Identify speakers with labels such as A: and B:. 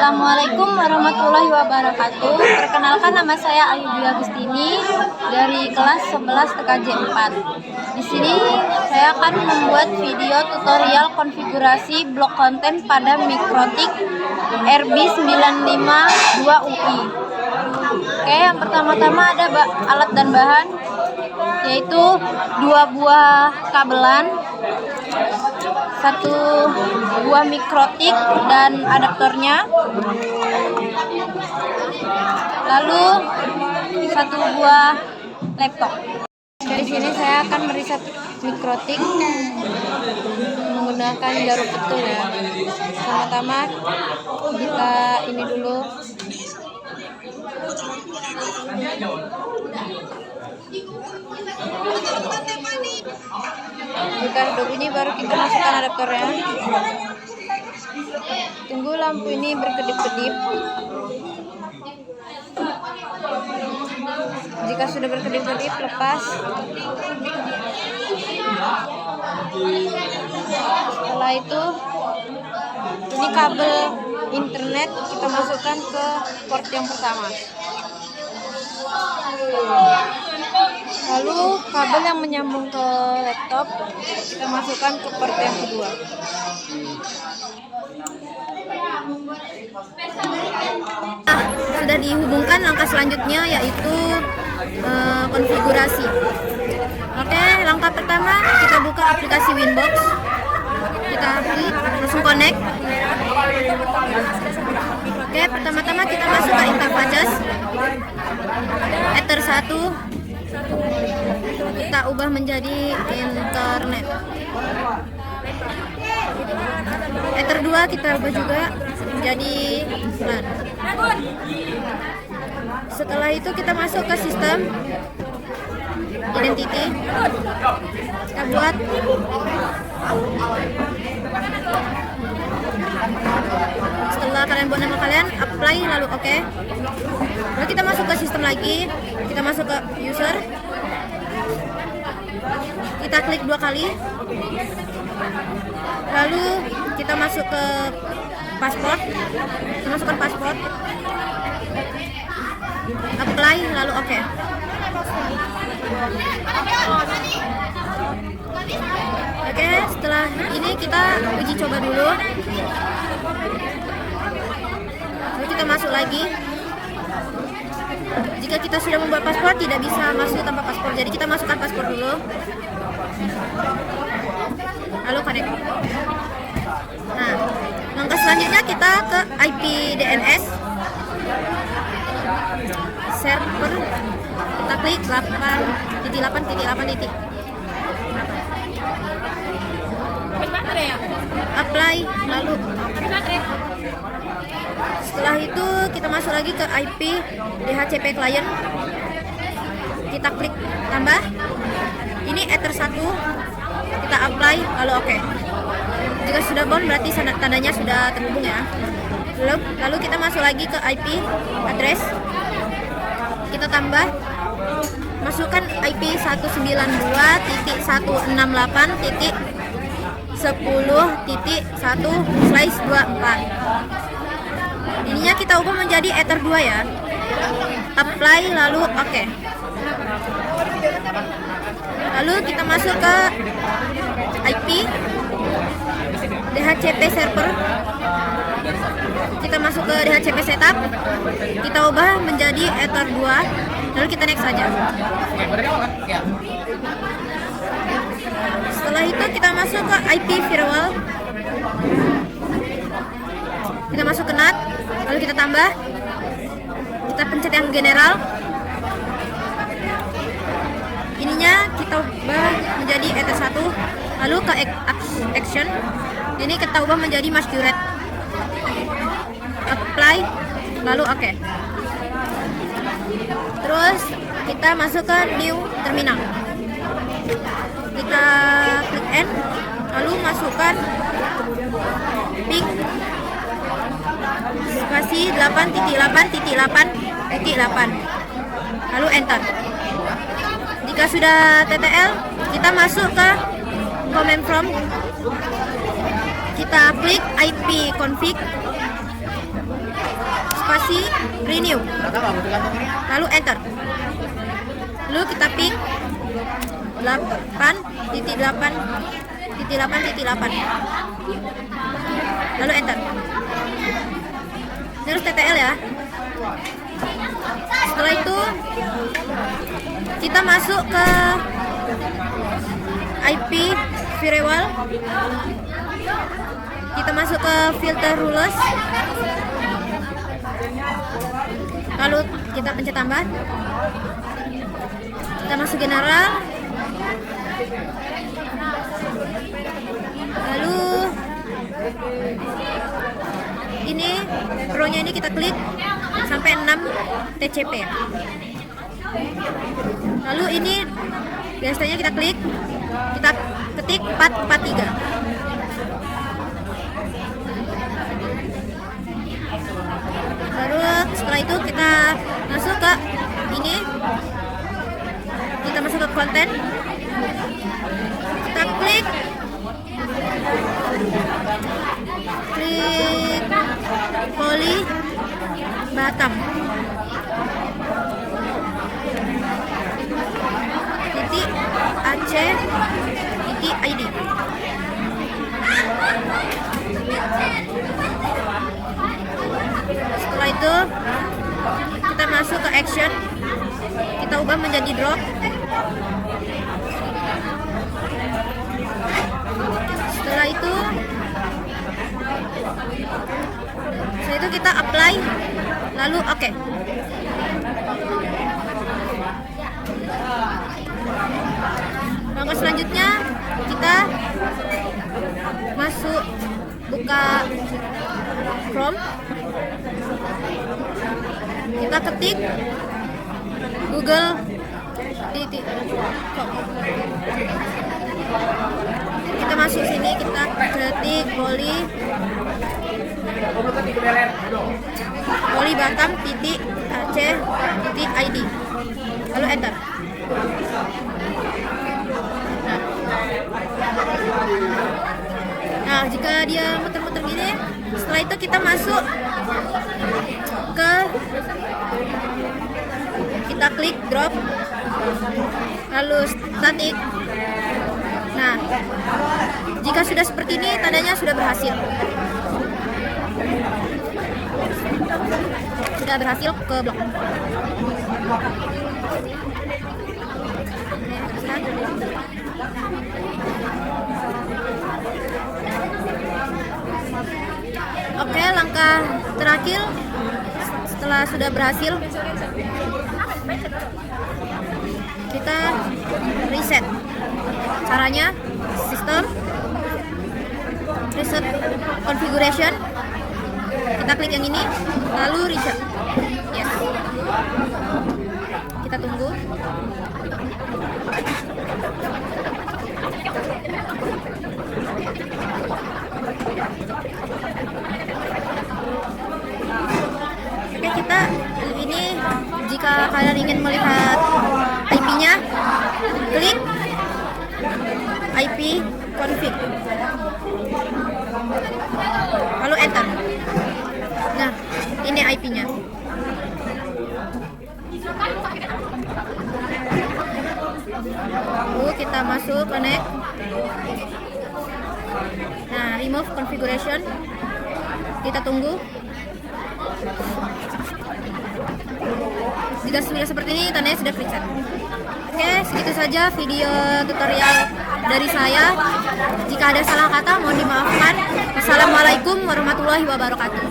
A: Assalamualaikum warahmatullahi wabarakatuh. Perkenalkan, nama saya Ayubi Agustini dari kelas 11 TKJ 4. Di sini saya akan membuat video tutorial konfigurasi blok konten pada Mikrotik RB952UI. Oke, yang pertama-tama ada alat dan bahan, yaitu 2 buah kabelan, 1 buah mikrotik dan adaptornya, lalu 1 buah laptop. Dari sini saya akan meriset mikrotik menggunakan jarum petul ya. Pertama-tama kita ini dulu. Jika sudah bunyi baru kita masukkan adaptornya. Tunggu lampu ini berkedip-kedip. Jika sudah berkedip-kedip, lepas. Setelah itu, ini kabel internet kita masukkan ke port yang pertama. Lalu kabel yang menyambung ke laptop kita masukkan ke port yang kedua. Sudah dihubungkan, langkah selanjutnya yaitu konfigurasi. Oke, langkah pertama kita buka aplikasi Winbox. Kita klik, langsung connect. Oke, pertama-tama kita masuk ke interfaces. Ether 1 kita ubah menjadi internet. Ether 2 kita ubah juga menjadi LAN. Setelah itu kita masuk ke sistem identity. Kita buat setelah kalian buat nama kalian, apply lalu oke. Lalu kita masuk ke sistem lagi, kita masuk ke user, kita klik 2 kali, lalu kita masuk ke password, kita masukkan password, apply lalu oke. Oke, setelah ini kita uji coba dulu. Lalu kita masuk lagi. Jika kita sudah membuat paspor, tidak bisa masuk tanpa paspor. Jadi kita masukkan paspor dulu. Lalu connect. Nah, langkah selanjutnya kita ke IP DNS server. Kita klik 8.8.8. Apply lalu setelah itu kita masuk lagi ke IP DHCP client, kita klik tambah, ini Ether 1 kita apply lalu oke. Jika sudah bound berarti tandanya sudah terhubung ya. Lalu kita masuk lagi ke IP address, kita tambah, masukkan IP 192.168.10.1/24. Ininya kita ubah menjadi Ether 2 ya. Apply lalu oke. Lalu kita masuk ke IP DHCP server. Kita masuk ke DHCP setup. Kita ubah menjadi Ether 2. Lalu kita next saja. Setelah itu kita masuk ke IP firewall. Kita masuk ke NAT, lalu kita tambah. Kita pencet yang general. Ininya kita ubah menjadi Ether 1. Lalu ke action. Ini kita ubah menjadi masquerade. Apply, lalu oke. Terus kita masuk ke new terminal. Kita klik N, lalu masukkan ping spasi 8.8.8.8, lalu enter. Jika sudah TTL, kita masuk ke command prompt. Kita klik IP config, aktivasi renew, lalu enter. Lalu kita ping 8.8.8.8, lalu enter. Terus TTL ya. Setelah itu kita masuk ke IP firewall. Kita masuk ke filter rules. Lalu kita pencet tambah. Kita masuk general. Lalu ini pro-nya ini kita klik sampai 6 TCP. Lalu ini biasanya kita klik, kita ketik 443. Baru setelah itu kita masuk ke ini, kita masuk ke konten, kita klik Poly Batam. .ac.id. Setelah itu kita masuk ke action, kita ubah menjadi drop. Setelah itu kita apply, lalu oke. Langkah selanjutnya kita masuk, buka Chrome, kita ketik google.com. Kita masuk sini, kita ketik polybatam.ac.id, lalu enter. Nah, jika dia muter-muter gini, setelah itu kita masuk ke, kita klik drop, lalu static. Nah, jika sudah seperti ini, tandanya sudah berhasil. Sudah berhasil ke blok. Oke, langkah terakhir setelah sudah berhasil, kita reset. Caranya sistem, reset configuration, kita klik yang ini, lalu reset. Yes. Kita tunggu. Oke, kita ini, jika kalian ingin melihat IP-nya, klik IP config, lalu enter. Nah, ini IP-nya. Lalu kita masuk connect. Nah, remove configuration, kita tunggu. Jika sudah seperti ini, tandanya sudah reset. Oke, segitu saja video tutorial dari saya. Jika ada salah kata, mohon dimaafkan. Wassalamualaikum warahmatullahi wabarakatuh.